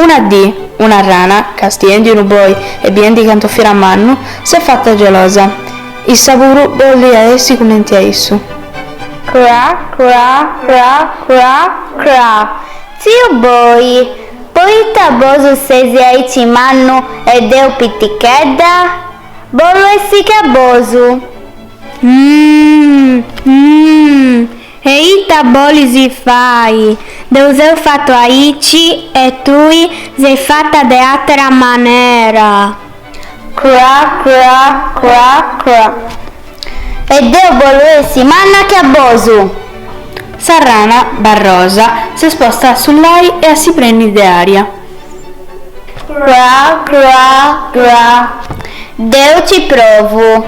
Una D, una rana, castiendo un boi e bien di cantoffire a mannu, si è fatta gelosa. Il saburu bolli a essi commenti a isso. Cra, cra, cra, cra, cra. Zio boi, poita bozu sezi aici mannu e deu pitichedda? Bollo essi che bozu. E ita boli si fai, Deus eu fatto aici e tui sei fatta de altra manera. Cra, cra, cra, cra. E Deo bolessi, manna che a bosu. Sarrana, barrosa, si sposta sull'ai e si prende di aria. Cra, cra, cra. Deo ci provo.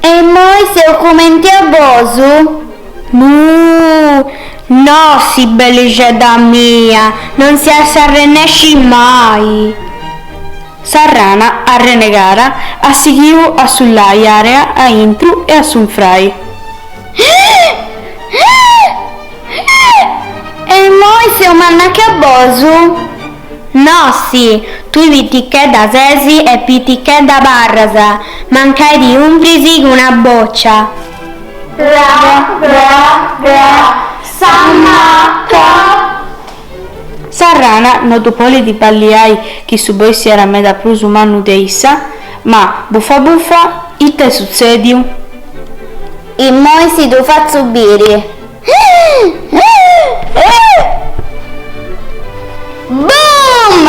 E moi se o commenti a bosu? No, si beligeda mia, non si arrenesci mai. Sarrana, a renegara, a seguiu a sull'ai area, a intru e a sunfrai. E moi se o manna che a bosu? No, sì, tu vitiche da sesi e pitiche da barrasa, mancai di umbrisi una boccia. Bra, bra, bra, sammaca. Sarrana, no dupoli di balliai chi su boi si era meda plus umanu de issa, ma buffa buffa, ite succediu? E moi si do fa subire. Boom!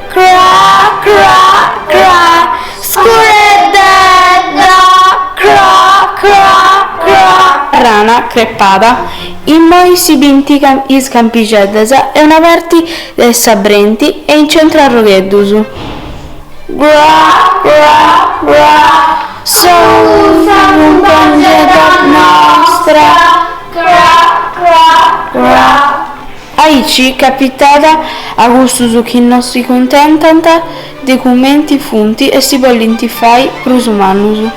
Cra, cra, cra, scuredda, cra, cra, cra. Rana, creppada, in moi si bintica is campigedesa e una verti sabrenti e in centro a rogheddusu. Gra, gra, gra, Sousa un pangeda nostra. cra, cra, cra. Aici, capitata, Augustusu chi non si contentanta, documenti funti e si bollinti fai prusumanusu.